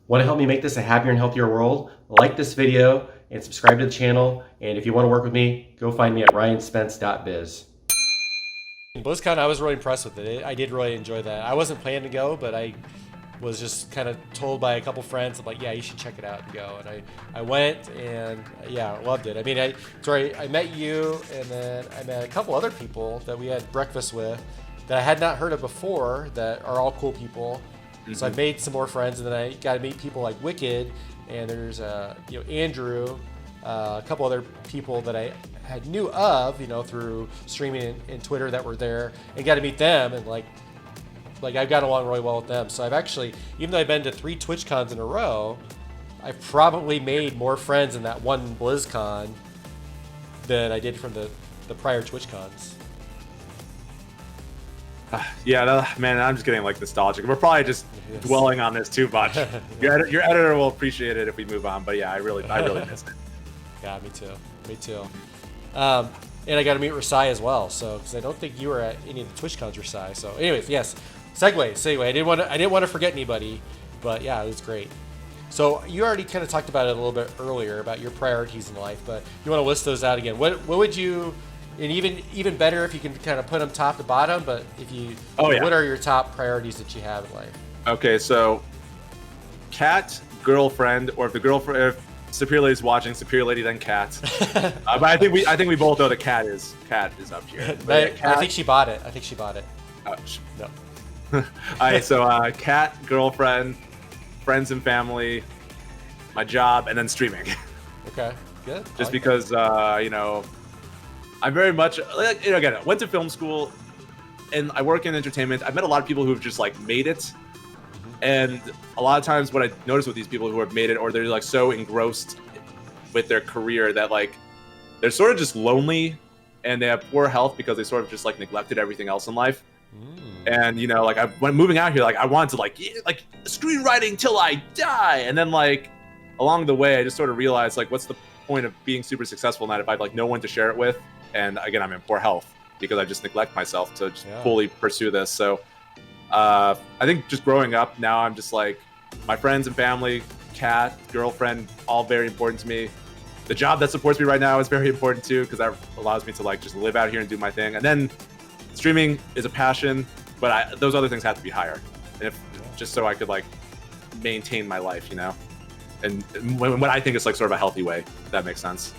Want to help me make this a happier and healthier world? Like this video and subscribe to the channel. And if you want to work with me, go find me at ryanspence.biz. BlizzCon, I was really impressed with it. I did really enjoy that. I wasn't planning to go, but I was just kind of told by a couple friends, I'm like, yeah, you should check it out and go. And I went and yeah, loved it. I mean, I met you, and then I met a couple other people that we had breakfast with that I had not heard of before that are all cool people. So I made some more friends, and then I got to meet people like Wicked, and there's Andrew, a couple other people that I had knew of, through streaming and Twitter that were there, and got to meet them, and like I've gotten along really well with them. So I've actually, even though I've been to 3 TwitchCons in a row, I've probably made more friends in that one BlizzCon than I did from the prior TwitchCons. Yeah, man, I'm just getting like nostalgic. We're probably just dwelling on this too much. Your editor will appreciate it if we move on. But yeah, I really miss it. Yeah, me too. And I got to meet Rasai as well. So because I don't think you were at any of the TwitchCons, Rasai. So, anyways, yes. Segue. I didn't want to forget anybody, but yeah, it was great. So you already kind of talked about it a little bit earlier about your priorities in life, but you want to list those out again. What would you? And even better if you can kind of put them top to bottom. But if you, what are your top priorities that you have in life? Okay, so cat, girlfriend, or if Superior Lady's watching, Superior Lady then cat. But I think we both know that cat is up here. I think she bought it. Oh, No. All right, so cat, girlfriend, friends and family, my job, and then streaming. Okay, good. Just because I'm very much again, I went to film school and I work in entertainment. I've met a lot of people who've just like made it. And a lot of times what I notice with these people who have made it, or they're like so engrossed with their career that like they're sort of just lonely and they have poor health because they sort of just like neglected everything else in life. And when moving out here, like I wanted to like screenwriting till I die. And then like along the way, I just sort of realized like what's the point of being super successful in that if I have like no one to share it with? And again, I'm in poor health because I just neglect myself to just fully pursue this. So I think just growing up now, I'm just like my friends and family, cat, girlfriend, all very important to me. The job that supports me right now is very important too because that allows me to like just live out here and do my thing. And then streaming is a passion, but those other things have to be higher, and just so I could like maintain my life, and what I think is like sort of a healthy way. If that makes sense.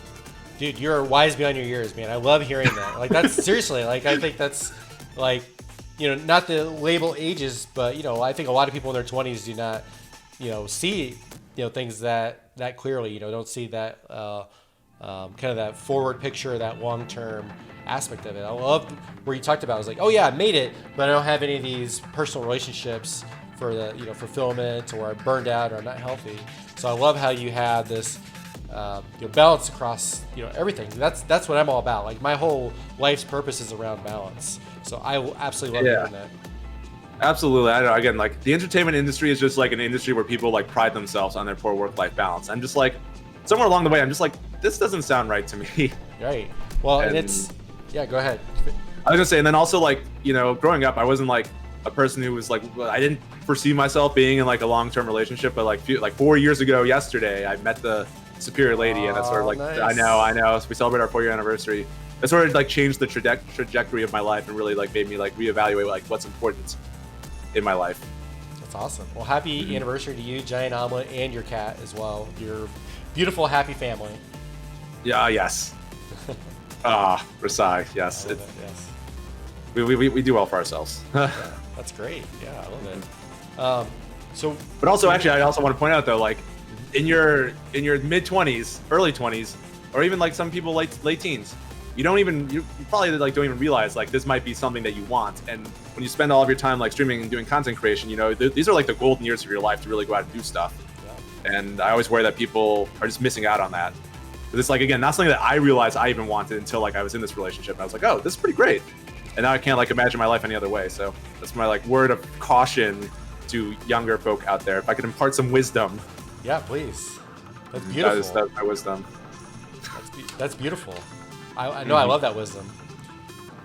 Dude, you're wise beyond your years, man. I love hearing that. Like that's seriously, like I think that's like, not the label ages, but I think a lot of people in their 20s do not, see, things that clearly, don't see that kind of that forward picture, that long-term aspect of it. I love where you talked about, I was like, oh yeah, I made it, but I don't have any of these personal relationships for the, fulfillment, or I'm burned out, or I'm not healthy. So I love how you have this balance across everything. That's what I'm all about. Like my whole life's purpose is around balance. So I absolutely love hearing that. Absolutely. I don't know. Again, like the entertainment industry is just like an industry where people like pride themselves on their poor work-life balance. I'm just like somewhere along the way, I'm just like, this doesn't sound right to me. Right. Well, and it's go ahead. I was gonna say, and then also like growing up, I wasn't like a person who was like, I didn't foresee myself being in like a long-term relationship, but like 4 years ago yesterday, I met the Superior Lady, and that's sort of like nice. I know. So we celebrate our 4-year anniversary. That sort of like changed the trajectory of my life and really like made me like reevaluate like what's important in my life. That's awesome. Well, happy anniversary to you, Giant Omelet, and your cat as well. Your beautiful, happy family. Yeah. Yes. Rasai. Yes. Yes. We do well for ourselves. Yeah, that's great. Yeah, I love it. But also, actually, I also want to point out though, like in your mid-20s, early 20s, or even like some people late teens, you probably like don't even realize like this might be something that you want. And when you spend all of your time like streaming and doing content creation, these are like the golden years of your life to really go out and do stuff. Yeah. And I always worry that people are just missing out on that. But it's like, again, not something that I realized I even wanted until like I was in this relationship. And I was like, oh, this is pretty great. And now I can't like imagine my life any other way. So that's my like word of caution to younger folk out there. If I could impart some wisdom. Yeah, please. That's beautiful. That's my wisdom. That's beautiful. I know. I love that wisdom.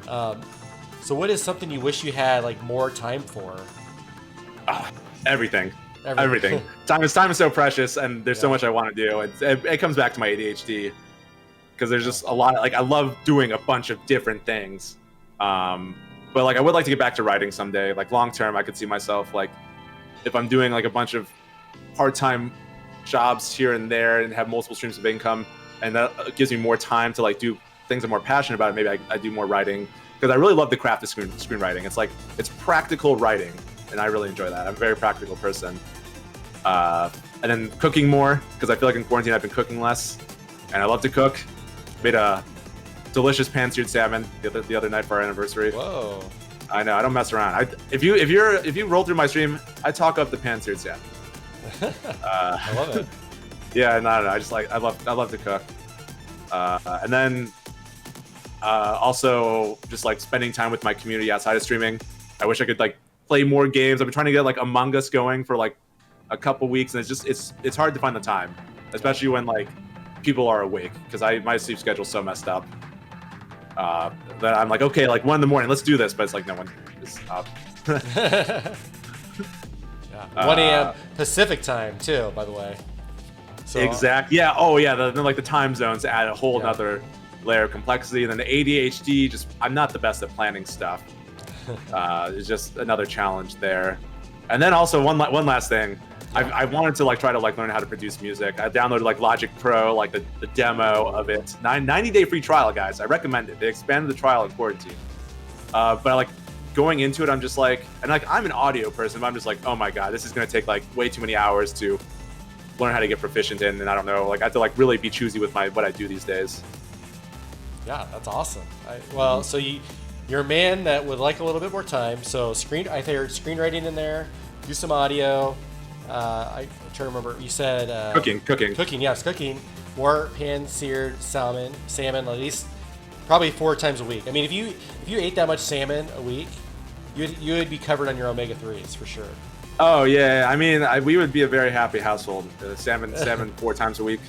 So what is something you wish you had like more time for? Everything. everything. Time is so precious, and there's so Yeah. much I want to do. It comes back to my ADHD because there's just a lot. Like I love doing a bunch of different things, but like I would like to get back to writing someday. Like long term, I could see myself like if I'm doing like a bunch of part-time jobs here and there and have multiple streams of income, and that gives me more time to like do things I'm more passionate about. Maybe I do more writing because I really love the craft of screenwriting. It's like it's practical writing, and I really enjoy that. I'm a very practical person. And then cooking more because I feel like in quarantine I've been cooking less, and I love to cook. Made a delicious pan-seared salmon the other night for our anniversary. Whoa. I know I don't mess around. If you roll through my stream, I talk up the pan-seared salmon. I love it. Yeah, no. I love to cook. And then also just like spending time with my community outside of streaming. I wish I could like play more games. I've been trying to get like Among Us going for like a couple weeks, and it's hard to find the time, especially when like people are awake because my sleep schedule's so messed up. That I'm like, okay, like 1 in the morning, let's do this, but it's like no one is up. Yeah. 1 a.m. Pacific time too, by the way. So, Exact. Yeah. Oh, yeah. Like the time zones add a whole nother layer of complexity, and then the ADHD. Just I'm not the best at planning stuff. It's just another challenge there. And then also one last thing. I wanted to like try to like learn how to produce music. I downloaded like Logic Pro, like the demo of it. 90-day free trial, guys. I recommend it. They expanded the trial in quarantine. But like going into it, I'm just like, and like I'm an audio person, but I'm just like, oh my god, this is gonna take like way too many hours to learn how to get proficient in, and I don't know, like I have to like really be choosy with what I do these days. Yeah, that's awesome. Well, so you're a man that would like a little bit more time. So I heard screenwriting in there, do some audio. I'm trying to remember. You said cooking. Yes, cooking. More pan-seared salmon at least probably 4 times a week. I mean, if you ate that much salmon a week, you would be covered on your omega-3s for sure. Oh yeah, I mean, we would be a very happy household. Salmon 4 times a week.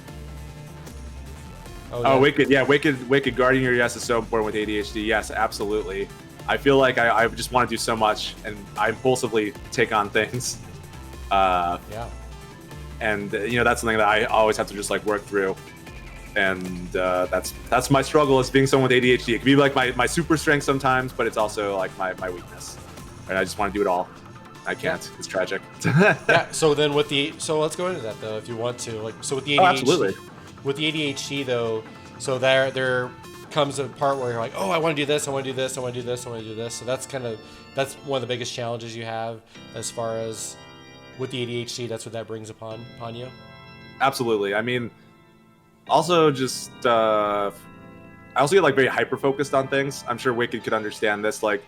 Oh, yeah. Wicked guarding your yes is so important with ADHD. Yes, absolutely. I feel like I just want to do so much, and I impulsively take on things. Yeah. And that's something that I always have to just like work through. And that's my struggle is being someone with ADHD. It can be like my super strength sometimes, but it's also like my weakness. And I just want to do it all. I can't. It's tragic. Yeah. So let's go into that though, if you want to. Like, so with the ADHD, absolutely. With the ADHD though, so there comes a part where you're like, oh, I want to do this, I want to do this, I want to do this, I want to do this. So that's one of the biggest challenges you have as far as with the ADHD. That's what that brings upon you. Absolutely. I mean, also just I also get like very hyper focused on things. I'm sure Wicked could understand this. Like,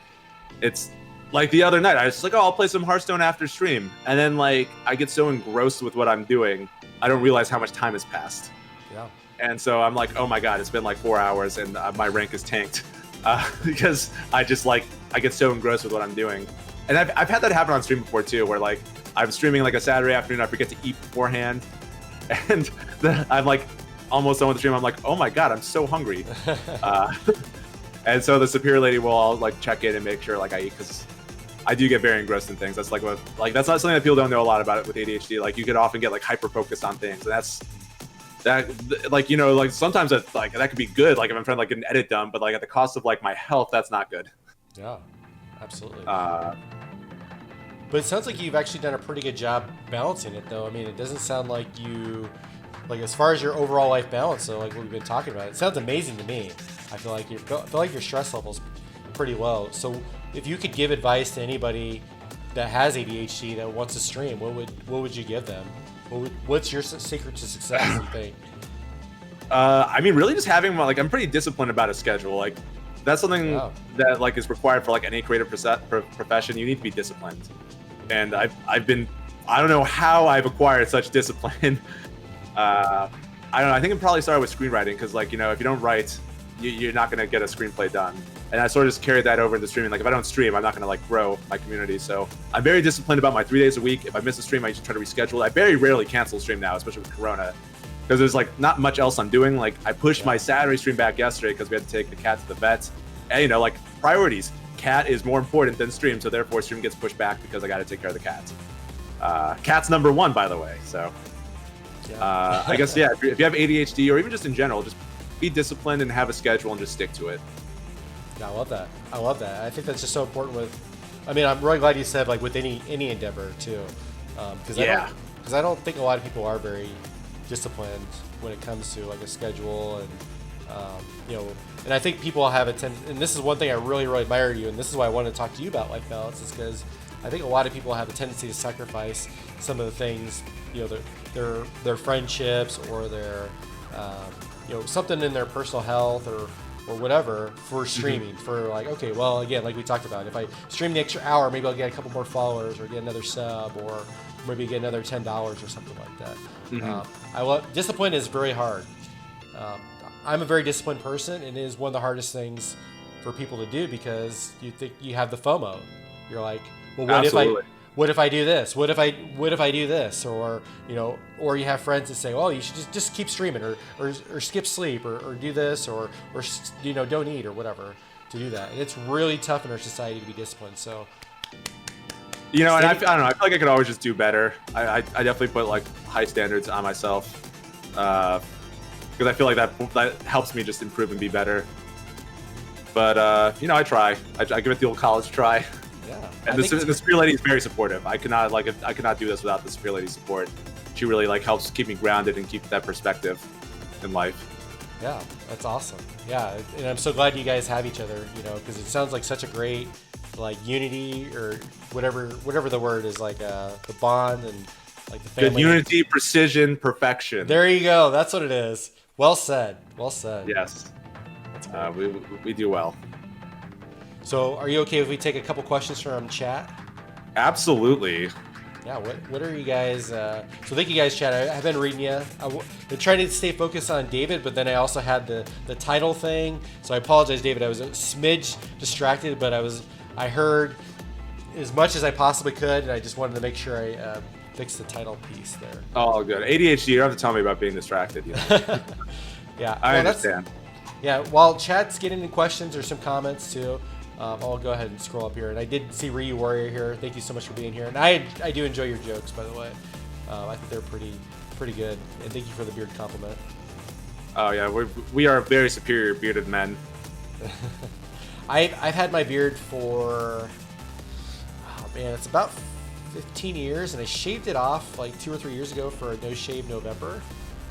it's like the other night I was like, oh, I'll play some Hearthstone after stream, and then like I get so engrossed with what I'm doing, I don't realize how much time has passed. Yeah. And so I'm like, oh my god, it's been like 4 hours and my rank is tanked because I get so engrossed with what I'm doing. And I've had that happen on stream before too, where like I'm streaming like a Saturday afternoon, I forget to eat beforehand, and then I'm like almost done with the stream. I'm like, oh my god, I'm so hungry. And so the superior lady will all like check in and make sure like I eat, because I do get very engrossed in things. That's like that's not something that people don't know a lot about it with ADHD. Like you could often get like hyper focused on things, and like sometimes that could be good. Like if I'm trying to like get an edit done, but like at the cost of like my health, that's not good. Yeah, absolutely. But it sounds like you've actually done a pretty good job balancing it, though. I mean, it doesn't sound like you, like as far as your overall life balance, though, like what we've been talking about, it sounds amazing to me. I feel like your stress level's pretty low. So if you could give advice to anybody that has ADHD that wants to stream, what would you give them? What's your secret to success, you think? I mean, really just having I'm pretty disciplined about a schedule. Like that's something that like is required for like any creative profession. You need to be disciplined. And I don't know how I've acquired such discipline. I don't know. I think it probably started with screenwriting, because if you don't write, you're not going to get a screenplay done. And I sort of just carried that over into streaming. Like if I don't stream, I'm not going to like grow my community. So I'm very disciplined about my 3 days a week. If I miss a stream, I just try to reschedule it. I very rarely cancel a stream now, especially with Corona, because there's like not much else I'm doing. Like I pushed my Saturday stream back yesterday because we had to take the cat to the vet. And like priorities, cat is more important than stream. So therefore stream gets pushed back because I got to take care of the cat. Cat's #1, by the way. So Yeah. I guess, yeah, if you have ADHD or even just in general, just be disciplined and have a schedule and just stick to it. Yeah, I love that. I love that. I think that's just so important with. I mean, I'm really glad you said like with any endeavor too, because Yeah. I don't think a lot of people are very disciplined when it comes to like a schedule and you know, and I think people have a tendency, and this is one thing I really admire you, and this is why I wanted to talk to you about life balance, is because I think a lot of people have a tendency to sacrifice some of the things, you know, their friendships or their you know, something in their personal health or whatever for streaming. For like, okay, well, again, like we talked about, if I stream the extra hour, maybe I'll get a couple more followers or get another sub or maybe get another $10 or something like that. I love discipline is very hard. I'm a very disciplined person, and it is one of the hardest things for people to do because you think you have the FOMO. You're like, well, what if I do this? What if I do this? Or, you know, or you have friends that say, well, you should just keep streaming or skip sleep or do this or you know, don't eat or whatever to do that. And it's really tough in our society to be disciplined. So, you know, and I don't know, I feel like I could always just do better. I definitely put like high standards on myself because I feel like that helps me just improve and be better. But you know, I try. I give it the old college try. Yeah. And the Spear Lady is very supportive. I could not do this without the Spear Lady's support. She really like helps keep me grounded and keep that perspective in life. Yeah, that's awesome. Yeah, and I'm so glad you guys have each other. You know, because it sounds like such a great like unity or whatever the word is, like the bond and like the family. Good unity, precision, perfection. There you go. That's what it is. Well said. Well said. Yes. We do well. So, are you okay if we take a couple questions from chat? Absolutely. Yeah. What are you guys? So, thank you guys, chat. I've been reading you. I've been trying to stay focused on David, but then I also had the title thing. So I apologize, David. I was a smidge distracted, but I heard as much as I possibly could, and I just wanted to make sure I fixed the title piece there. Oh, good. ADHD. You don't have to tell me about being distracted. Yeah. I understand. Yeah. While chat's getting into questions or some comments too. I'll go ahead and scroll up here. And I did see Ryu Warrior here. Thank you so much for being here. And I do enjoy your jokes, by the way. I think they're pretty good. And thank you for the beard compliment. Oh yeah, we are very superior bearded men. I've had my beard for, oh man, it's about 15 years, and I shaved it off like 2 or 3 years ago for a no shave November.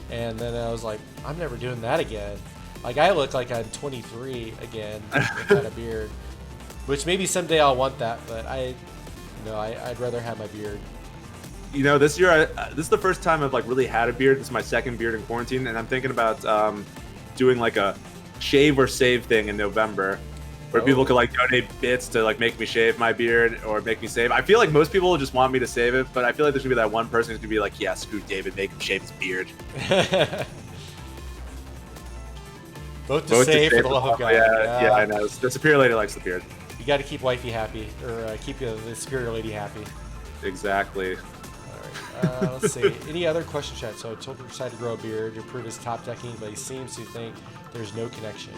And then I was like, I'm never doing that again. Like I look like I'm 23 again without a beard. Which maybe someday I'll want that, but I'd rather have my beard. You know, this year, this is the first time I've like really had a beard. This is my second beard in quarantine, and I'm thinking about doing like a shave or save thing in November, where people could like donate bits to like make me shave my beard or make me save. I feel like most people will just want me to save it, but I feel like there's gonna be that one person who's gonna be like, yeah, screw David, make him shave his beard. Vote to save for the love of God. Yeah, I know. The Superior Lady likes the beard. You got to keep wifey happy, or keep the Superior Lady happy. Exactly. All right. Let's see. Any other question, chat? So Tilker decided to grow a beard to improve his top decking, but he seems to think there's no connection.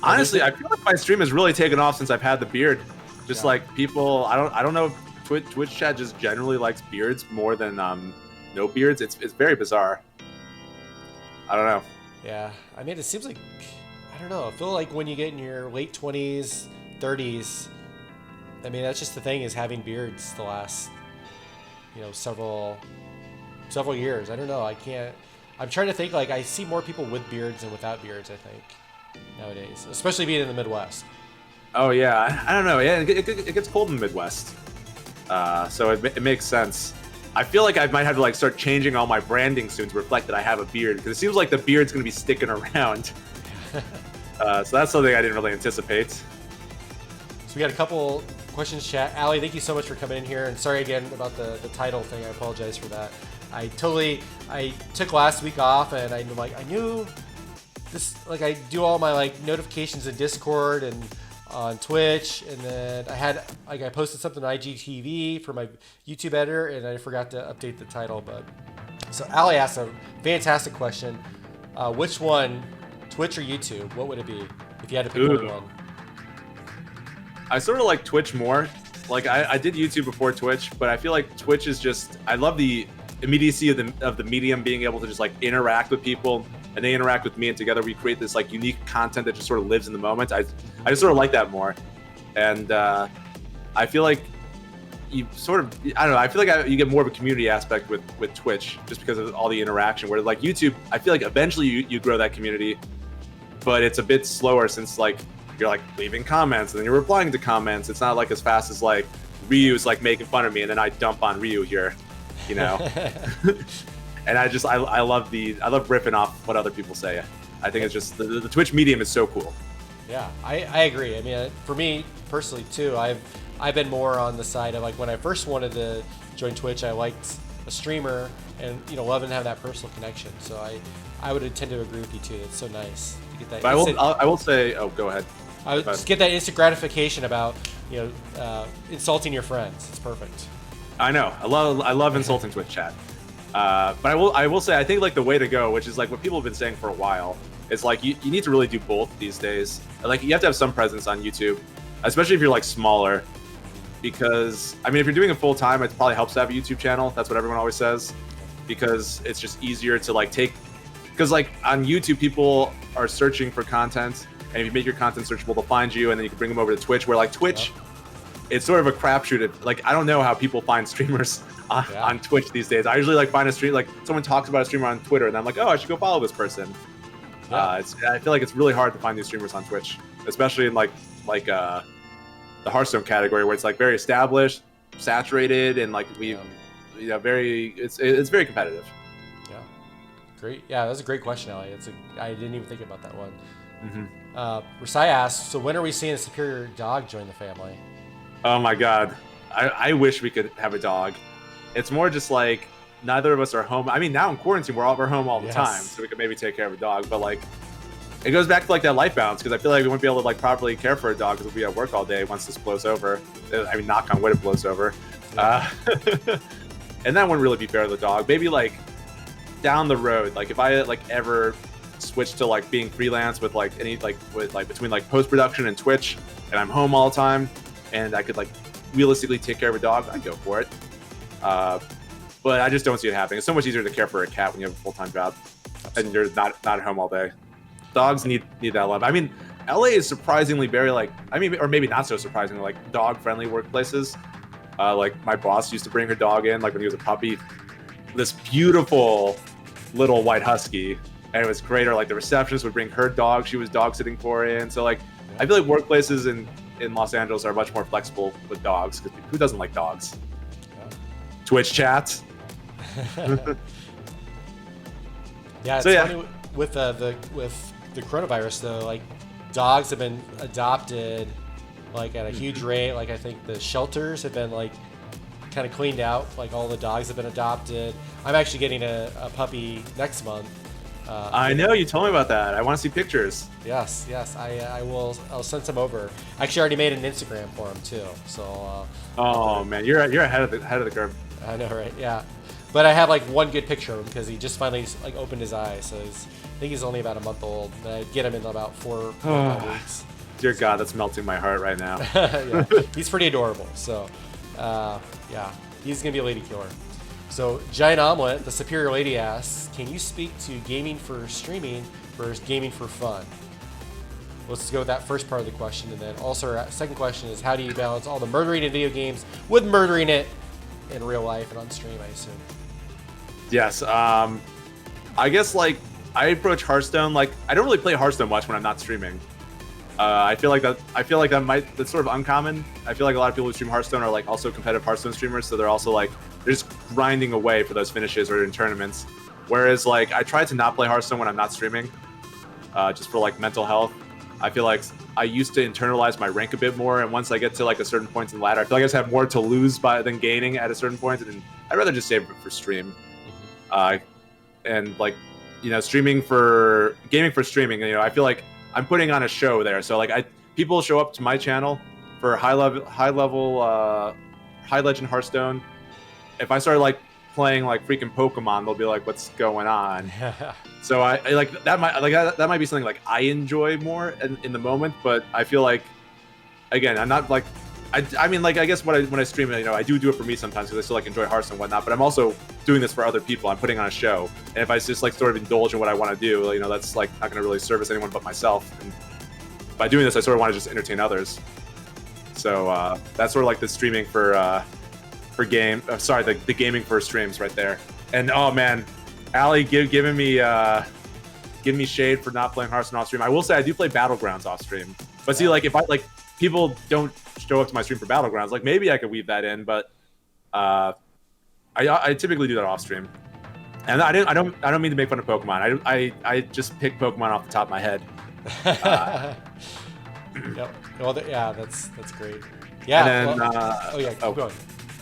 Honestly, I feel like my stream has really taken off since I've had the beard. Just like people, I don't know if Twitch chat just generally likes beards more than no beards. It's very bizarre. I don't know. Yeah, I mean, it seems like, I don't know. I feel like when you get in your late 20s, 30s, I mean, that's just the thing, is having beards the last, you know, several years. I don't know. I'm trying to think, like, I see more people with beards than without beards, I think, nowadays, especially being in the Midwest. Oh, yeah. I don't know. Yeah, it gets cold in the Midwest. So it makes sense. I feel like I might have to like start changing all my branding soon to reflect that I have a beard, because it seems like the beard's going to be sticking around. So that's something I didn't really anticipate. So we got a couple questions, chat. Allie, thank you so much for coming in here, and sorry again about the title thing. I apologize for that. I took last week off, and I knew this, like, I do all my like notifications in Discord and on Twitch, and then I posted something on IGTV for my YouTube editor, and I forgot to update the title. But so Allie asked a fantastic question. Which one, Twitch or YouTube? What would it be if you had to pick one? I sort of like Twitch more, like I did YouTube before Twitch, but I feel like Twitch is just, I love the immediacy of the medium, being able to just like interact with people and they interact with me, and together we create this like unique content that just sort of lives in the moment. I just sort of like that more. And I feel like you sort of, I don't know, I feel like you get more of a community aspect with Twitch just because of all the interaction, where like YouTube, I feel like eventually you grow that community, but it's a bit slower since like you're like leaving comments and then you're replying to comments. It's not like as fast as like Ryu's like making fun of me and then I dump on Ryu here, you know. And I love riffing off what other people say. I think it's just the Twitch medium is so cool. Yeah, I agree. I mean, for me personally too, I've been more on the side of like when I first wanted to join Twitch, I liked a streamer and loving to have that personal connection. So I would tend to agree with you too. It's so nice to get that. But I will say, oh, go ahead. I would just get that instant gratification about insulting your friends. It's perfect. I know. I love insulting Twitch chat. But I will say, I think like the way to go, which is like what people have been saying for a while, is like you need to really do both these days. Like you have to have some presence on YouTube, especially if you're like smaller, because I mean if you're doing it full time, it probably helps to have a YouTube channel. That's what everyone always says, because it's just easier to like because like on YouTube people are searching for content, and if you make your content searchable, they'll find you, and then you can bring them over to Twitch, where like Twitch, it's sort of a crapshoot. Like I don't know how people find streamers on Twitch these days. I usually like find a stream, like someone talks about a streamer on Twitter, and I'm like, oh, I should go follow this person. I feel like it's really hard to find these streamers on Twitch, especially in like the Hearthstone category, where it's like very established, saturated, and like it's very competitive. Yeah, great. Yeah, that's a great question, Ali. I didn't even think about that one. Mm-hmm. Rasai asks, so when are we seeing a superior dog join the family? Oh my god, I wish we could have a dog. It's more just like neither of us are home. I mean, now in quarantine, we're home all the time, so we could maybe take care of a dog. But like, it goes back to like that life balance, because I feel like we wouldn't be able to like properly care for a dog because we'll be at work all day once this blows over. I mean, knock on wood, it blows over. And that wouldn't really be fair to the dog. Maybe like down the road, like if I like ever switch to like being freelance with like between like post production and Twitch, and I'm home all the time, and I could like realistically take care of a dog, I'd go for it. But I just don't see it happening. It's so much easier to care for a cat when you have a full-time job. Absolutely. And you're not at home all day. Dogs need that love. I mean, LA is surprisingly very or maybe not so surprisingly, like dog-friendly workplaces. Like my boss used to bring her dog in, like when he was a puppy, this beautiful little white husky, and it was great. Or like the receptionist would bring her dog she was dog sitting for in. So like, I feel like workplaces in Los Angeles are much more flexible with dogs, because who doesn't like dogs? Twitch chats. Yeah, it's funny with the coronavirus though. Like, dogs have been adopted like at a huge rate. Like I think the shelters have been like kind of cleaned out. Like all the dogs have been adopted. I'm actually getting a puppy next month. I know, you told me about that. I want to see pictures. Yes, I'll send some over. I actually already made an Instagram for him too. So. Oh man, you're ahead of the curve. I know, right? Yeah, but I have like one good picture of him because he just finally like opened his eyes. So I think he's only about a month old. And I get him in about 4 or 5 weeks. Dear God, that's melting my heart right now. Yeah, he's pretty adorable. So, yeah, he's gonna be a lady killer. So Giant Omelet, the Superior Lady asks, can you speak to gaming for streaming versus gaming for fun? Let's go with that first part of the question, and then also our second question is, how do you balance all the murdering in video games with murdering it in real life and on stream, I assume? Yes, I guess like I approach Hearthstone like I don't really play Hearthstone much when I'm not streaming. I feel like that's sort of uncommon. I feel like a lot of people who stream Hearthstone are like also competitive Hearthstone streamers, so they're also like they're just grinding away for those finishes or in tournaments. Whereas like I try to not play Hearthstone when I'm not streaming, just for like mental health. I feel like I used to internalize my rank a bit more, and once I get to like a certain point in the ladder, I feel like I just have more to lose than gaining at a certain point, and I'd rather just save it for stream. And like, gaming for streaming, I feel like I'm putting on a show there. So like people show up to my channel for high legend Hearthstone. If I start like playing like freaking Pokemon, they'll be like, what's going on? So I like that might be something like I enjoy more in the moment, but I feel like, again, I'm not like I mean, like, I guess when I stream, you know, I do it for me sometimes because I still like enjoy Hearthstone and whatnot. But I'm also doing this for other people. I'm putting on a show, and if I just like sort of indulge in what I want to do, you know, that's like not going to really service anyone but myself. And by doing this, I sort of want to just entertain others. So that's sort of like the streaming for game. Sorry, the gaming for streams right there. And oh man, Ali giving me shade for not playing Hearthstone off stream. I will say I do play Battlegrounds off stream, but see, like if I like people don't show up to my stream for Battlegrounds, like maybe I could weave that in, but I typically do that off stream. And I don't mean to make fun of Pokemon. I just pick Pokemon off the top of my head. Yep. Well, yeah, that's great. Yeah. And then, oh yeah, keep going.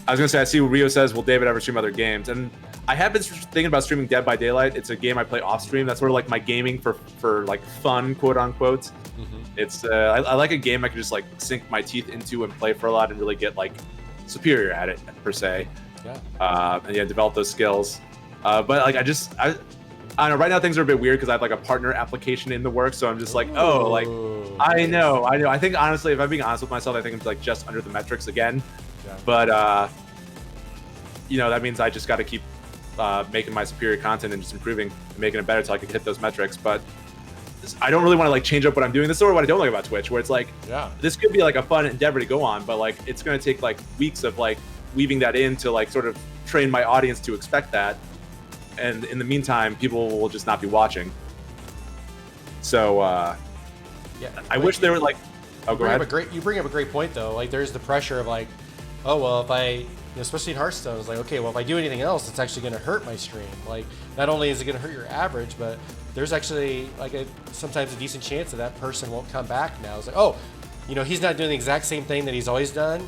I was gonna say, I see what Rio says, will David ever stream other games? And I have been thinking about streaming Dead by Daylight. It's a game I play off stream. That's sort of like my gaming for like fun, quote unquote. Mm-hmm. It's I like a game I can just like sink my teeth into and play for a lot and really get like superior at it per se. Yeah. And yeah, develop those skills. But like I don't know. Right now things are a bit weird because I have like a partner application in the works. So I'm just like, oh, like I know. I think honestly, if I'm being honest with myself, I think I'm like just under the metrics again. Yeah. But you know, that means I just got to keep making my superior content and just improving and making it better so I can hit those metrics. But I don't really want to like change up what I'm doing. This is sort of what I don't like about Twitch, where it's like, yeah, this could be like a fun endeavor to go on, but like it's going to take like weeks of like weaving that in to like sort of train my audience to expect that. And in the meantime, people will just not be watching. So yeah, I wish there were like, oh, go ahead. You bring up a great point though. Like there's the pressure of like, oh well, if I, especially in Hearthstone, it's like, okay, well if I do anything else, it's actually going to hurt my stream. Like not only is it going to hurt your average, but there's actually like sometimes a decent chance that that person won't come back now. It's like, oh, you know, he's not doing the exact same thing that he's always done.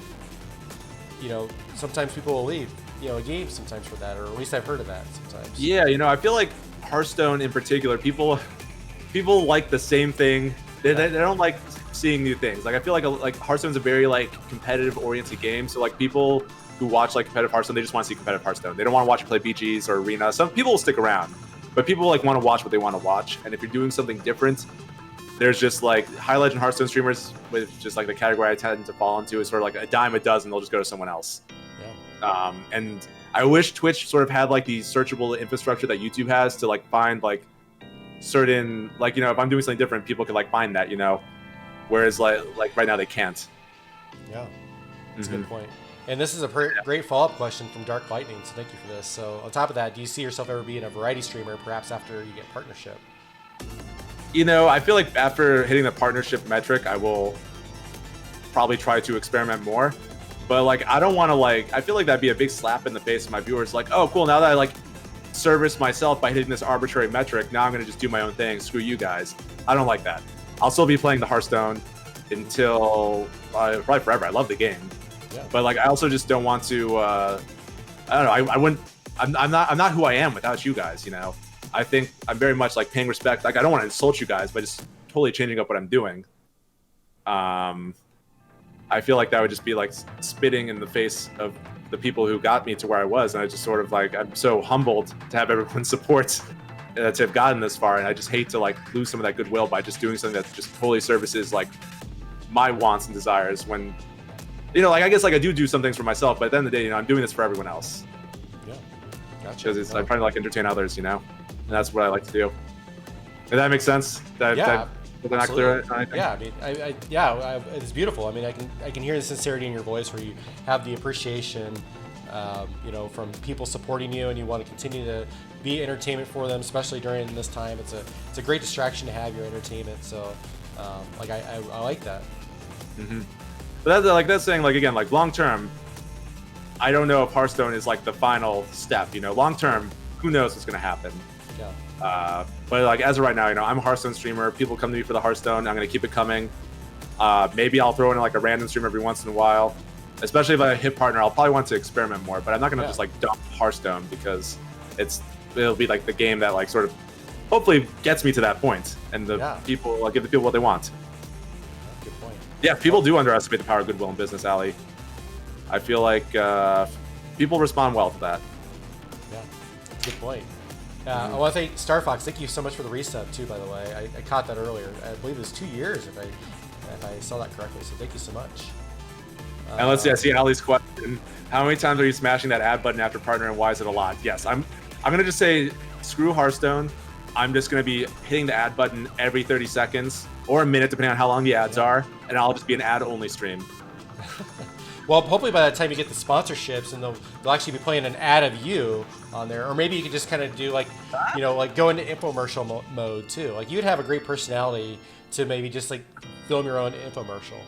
You know, sometimes people will leave, you know, a game sometimes for that, or at least I've heard of that sometimes. Yeah, you know, I feel like Hearthstone in particular, people like the same thing. They don't like seeing new things. Like I feel like Hearthstone's a very like competitive oriented game. So like people who watch like competitive Hearthstone, they just want to see competitive Hearthstone. They don't want to watch you play BGs or Arena. Some people will stick around, but people like want to watch what they want to watch. And if you're doing something different, there's just like high legend Hearthstone streamers with just like the category I tend to fall into is sort of like a dime a dozen. They'll just go to someone else. Yeah. And I wish Twitch sort of had like the searchable infrastructure that YouTube has to like find like certain, like, you know, if I'm doing something different, people could like find that, you know, whereas like right now they can't. Yeah, that's a good point. And this is a great follow-up question from Dark Lightning, so thank you for this. So on top of that, do you see yourself ever being a variety streamer, perhaps after you get partnership? You know, I feel like after hitting the partnership metric, I will probably try to experiment more. But like, I don't want to like, I feel like that'd be a big slap in the face of my viewers. Like, oh, cool, now that I like service myself by hitting this arbitrary metric, now I'm going to just do my own thing. Screw you guys. I don't like that. I'll still be playing the Hearthstone until probably forever. I love the game. Yeah. But like, I also just don't want to, I don't know. I wouldn't, I'm not who I am without you guys, you know? I think I'm very much like paying respect. Like, I don't want to insult you guys, but just totally changing up what I'm doing. I feel like that would just be like spitting in the face of the people who got me to where I was. And I just sort of like, I'm so humbled to have everyone's support to have gotten this far. And I just hate to like lose some of that goodwill by just doing something that just totally services like my wants and desires when, you know, like, I guess like I do some things for myself, but at the end of the day, you know, I'm doing this for everyone else. Yeah, gotcha. Because I'm trying to like entertain others, you know, and that's what I like to do. Does that make sense? Yeah. Did I not clear it? Yeah, I mean, it's beautiful. I mean, I can hear the sincerity in your voice where you have the appreciation, you know, from people supporting you, and you want to continue to be entertainment for them, especially during this time. It's a great distraction to have your entertainment. So, like, I like that. Mm-hmm. But that's saying, like, again, like long term, I don't know if Hearthstone is like the final step. You know, long term, who knows what's going to happen. Yeah. But like as of right now, you know, I'm a Hearthstone streamer. People come to me for the Hearthstone. I'm gonna keep it coming. Maybe I'll throw in like a random stream every once in a while. Especially if I hit partner, I'll probably want to experiment more. But I'm not gonna just like dump Hearthstone because it'll be like the game that like sort of hopefully gets me to that point, and the people, I'll give the people what they want. Good point. Yeah, people do underestimate the power of goodwill in business, Ali. I feel like people respond well to that. Yeah, good point. I want to thank Star Fox. Thank you so much for the resub too. By the way, I caught that earlier. I believe it was 2 years if I saw that correctly. So thank you so much. And let's see, I see Ali's question. How many times are you smashing that add button after partner, and why is it a lot? Yes, I'm gonna just say screw Hearthstone. I'm just gonna be hitting the add button every 30 seconds or a minute, depending on how long the ads are, and I'll just be an ad only stream. Well, hopefully by the time you get the sponsorships, and they'll actually be playing an ad of you on there, or maybe you could just kind of do like, you know, like go into infomercial mode too. Like you'd have a great personality to maybe just like film your own infomercial.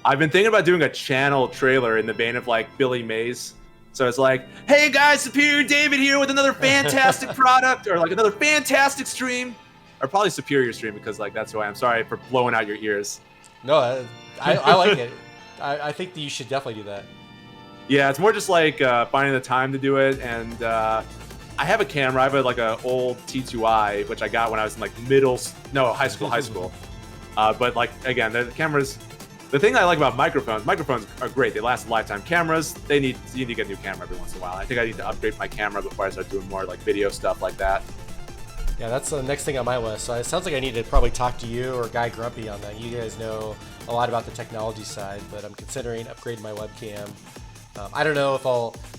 I've been thinking about doing a channel trailer in the vein of like Billy Mays. So it's like, hey guys, Superior David here with another fantastic product, or like another fantastic stream, or probably Superior stream, because like that's who I am. Sorry for blowing out your ears. No, I like it. I think that you should definitely do that. Yeah, it's more just like finding the time to do it, and I have a camera. I have like a old T2i, which I got when I was in like high school. But like again, the cameras. The thing I like about microphones are great. They last a lifetime. Cameras, you need to get a new camera every once in a while. I think I need to upgrade my camera before I start doing more like video stuff like that. Yeah, that's the next thing on my list. So it sounds like I need to probably talk to you or Guy Grumpy on that. You guys know a lot about the technology side, but I'm considering upgrading my webcam. I don't know if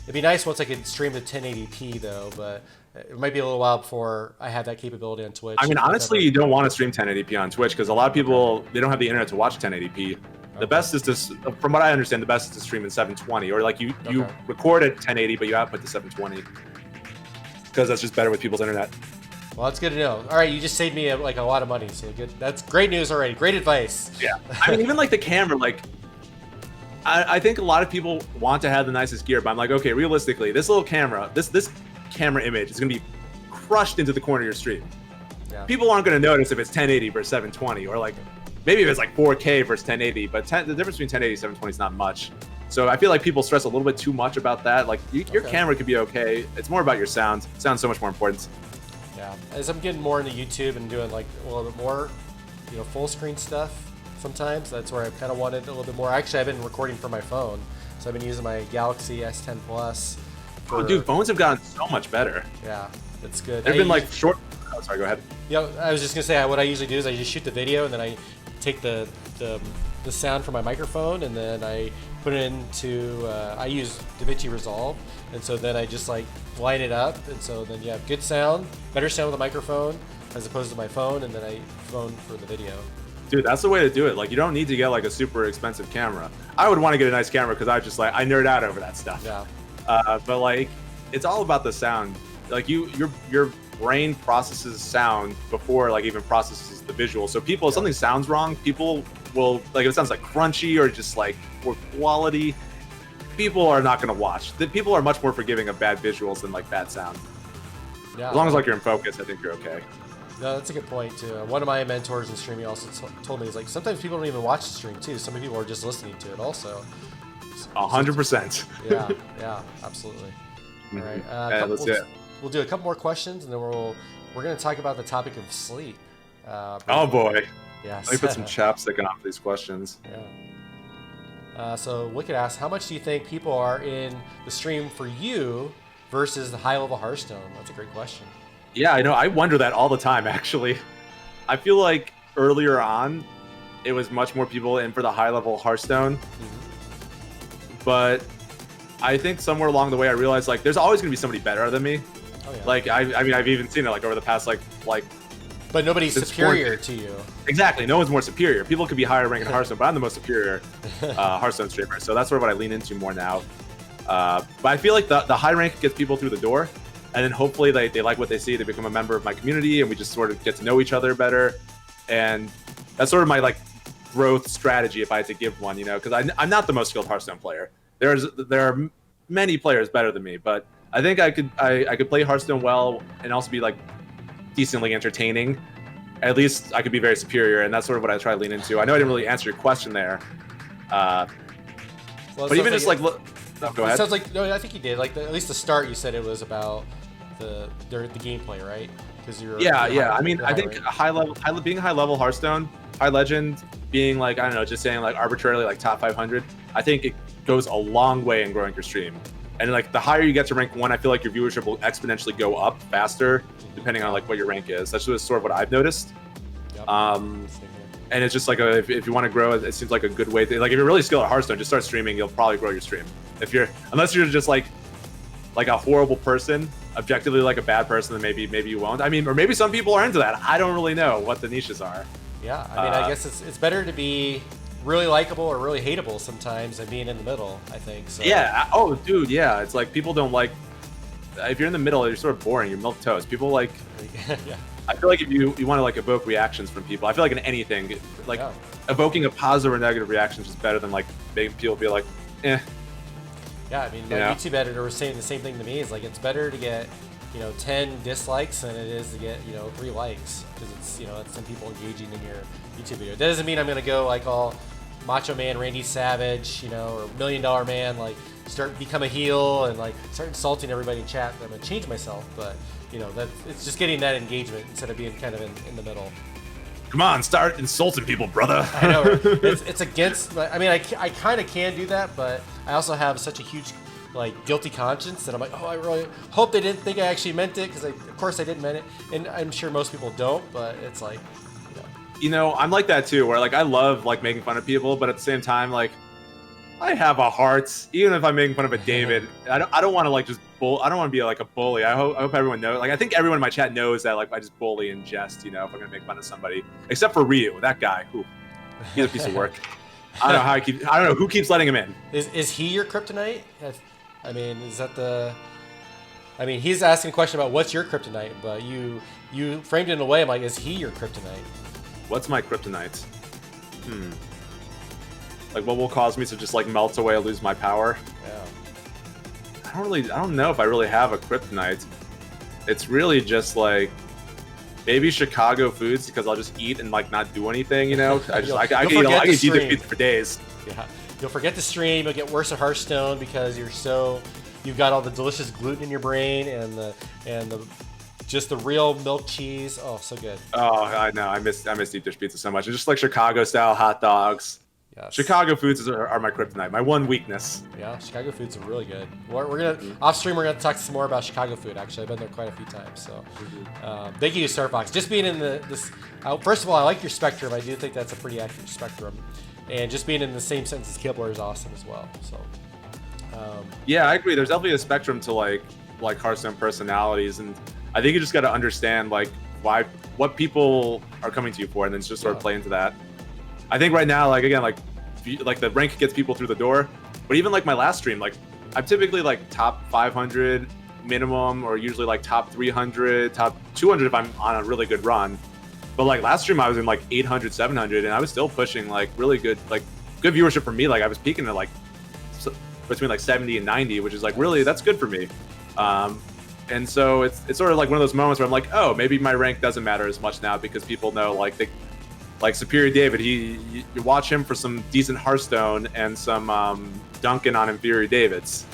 it'd be nice once I could stream to 1080p though, but it might be a little while before I have that capability on Twitch. I mean, honestly, you don't want to stream 1080p on Twitch because a lot of people, they don't have the internet to watch 1080p. The best is to, from what I understand, the best is to stream in 720, or like you record at 1080, but you output to 720 because that's just better with people's internet. Well, that's good to know. All right, you just saved me like a lot of money, so good. That's great news already. Great advice. Yeah, I mean, even like the camera, like I think a lot of people want to have the nicest gear, but I'm like, okay, realistically, this little camera, this camera image is gonna be crushed into the corner of your stream. Yeah. People aren't gonna notice if it's 1080 versus 720, or like maybe if it's like 4K versus 1080, but the difference between 1080 and 720 is not much. So I feel like people stress a little bit too much about that. Like your camera could be okay. It's more about your sound. Sound's so much more important. Yeah, as I'm getting more into YouTube and doing like a little bit more, you know, full screen stuff sometimes, that's where I kind of wanted a little bit more. Actually, I've been recording from my phone. So I've been using my Galaxy S10 Plus. Oh, dude, phones have gotten so much better. Yeah, it's good. They've been like short. Oh, sorry, go ahead. Yeah, I was just gonna say what I usually do is I just shoot the video and then I take the sound from my microphone and then I put it into I use DaVinci Resolve, and so then I just like line it up, and so then you have good sound, better sound with the microphone as opposed to my phone, and then I phone for the video. Dude, that's the way to do it. Like, you don't need to get like a super expensive camera. I would want to get a nice camera because I just like I nerd out over that stuff. Yeah. But like, it's all about the sound. Like your brain processes sound before like even processes the visual. So people, if something sounds wrong, people will like if it sounds like crunchy or just like poor quality. People are not going to watch. The people are much more forgiving of bad visuals than like bad sound. Yeah. As long as like you're in focus, I think you're okay. No, that's a good point too. One of my mentors in streaming also told me, is like sometimes people don't even watch the stream too. Some people are just listening to it also. 100%. Yeah, absolutely. All right, Let's do it. We'll do a couple more questions, and then we're going to talk about the topic of sleep. Oh boy. Yes. Let me put some chapstick on these questions. Yeah. So Wicked asks, how much do you think people are in the stream for you versus the high-level Hearthstone? That's a great question. Yeah, I know. I wonder that all the time, actually. I feel like earlier on, it was much more people in for the high-level Hearthstone. But I think somewhere along the way, I realized, like, there's always going to be somebody better than me. Oh, yeah. Like, I mean, I've even seen it, like, over the past, like... But nobody's superior to you. Exactly. No one's more superior. People could be higher ranked in Hearthstone, but I'm the most superior Hearthstone streamer. So that's sort of what I lean into more now. But I feel like the high rank gets people through the door. And then hopefully they like what they see. They become a member of my community, and we just sort of get to know each other better. And that's sort of my like growth strategy if I had to give one, you know, because I'm not the most skilled Hearthstone player. There are many players better than me, but I think I could play Hearthstone well and also be like decently entertaining. At least I could be very superior, and that's sort of what I try to lean into. I know I didn't really answer your question there, but even just like look. Oh, go ahead. It sounds like no, I think you did. Like at least the start, you said it was about the gameplay, right? Because you're yeah. I mean, I think being a high level Hearthstone, high legend, being like I don't know, just saying like arbitrarily like top 500. I think it goes a long way in growing your stream. And like the higher you get to rank 1, I feel like your viewership will exponentially go up faster, depending on like what your rank is. That's just sort of what I've noticed. Yep. and it's just like if you want to grow, it seems like a good way to, like, if you're really skilled at Hearthstone, just start streaming. You'll probably grow your stream. Unless you're just like a horrible person, objectively like a bad person, then maybe you won't. I mean, or maybe some people are into that. I don't really know what the niches are. Yeah, I mean, I guess it's better to be really likable or really hateable sometimes than being in the middle, I think. So. Yeah. Oh, dude. Yeah. It's like people don't like. If you're in the middle, you're sort of boring. You're milk toast. People like. Yeah. I feel like if you want to like evoke reactions from people, I feel like in anything, like Yeah. evoking a positive or negative reaction is just better than like making people be like, eh. Yeah, I mean, my Yeah. YouTube editor was saying the same thing to me. It's like it's better to get 10 dislikes than it is to get 3 likes, because it's it's some people engaging in your YouTube video. That doesn't mean I'm gonna go like all Macho Man Randy Savage, or $1 Million Man, like become a heel and like start insulting everybody in chat. I'm gonna change myself, but it's just getting that engagement instead of being kind of in the middle. Come on, start insulting people, brother. I know, right? It's against. I mean, I kind of can do that, but I also have such a huge like guilty conscience that I'm like, oh, I really hope they didn't think I actually meant it, because of course I didn't mean it, and I'm sure most people don't. But it's like, I'm like that too, where like I love like making fun of people, but at the same time, like I have a heart. Even if I'm making fun of a David, I don't want to like just I don't want to be like a bully. I hope everyone knows. Like I think everyone in my chat knows that like I just bully and jest. If I'm gonna make fun of somebody, except for Ryu, that guy. Who he's a piece of work. I don't know I don't know who keeps letting him in. Is he your kryptonite? I mean, is that the? I mean, he's asking a question about what's your kryptonite, but you framed it in a way. I'm like, is he your kryptonite? What's my kryptonite? Like what will cause me to just like melt away or lose my power? Yeah. I don't know if I really have a kryptonite. It's really just like maybe Chicago foods, because I'll just eat and like not do anything. I can eat Deep Dish pizza for days. Yeah. You'll forget to stream. You'll get worse at Hearthstone because you've got all the delicious gluten in your brain and the just the real milk cheese. Oh, so good. Oh, I know. I miss Deep Dish pizza so much. And just like Chicago style hot dogs. Yes. Chicago foods are my kryptonite. My one weakness. Yeah, Chicago foods are really good. We're gonna off stream. We're gonna talk some more about Chicago food. Actually, I've been there quite a few times. So, thank you, Star Fox. Just being in this. First of all, I like your spectrum. I do think that's a pretty accurate spectrum, and just being in the same sentence as Kibler is awesome as well. So. Yeah, I agree. There's definitely a spectrum to like Hearthstone personalities, and I think you just got to understand like what people are coming to you for, and then just sort of play into that. I think right now, like again, like the rank gets people through the door, but even like my last stream, like I'm typically like top 500 minimum, or usually like top 300, top 200 if I'm on a really good run. But like last stream, I was in like 800, 700, and I was still pushing like really good viewership for me. Like I was peaking at like between like 70 and 90, which is like really, that's good for me. And so it's sort of like one of those moments where I'm like, oh, maybe my rank doesn't matter as much now, because people know like Superior David, you watch him for some decent Hearthstone and some dunking on Inferior Davids.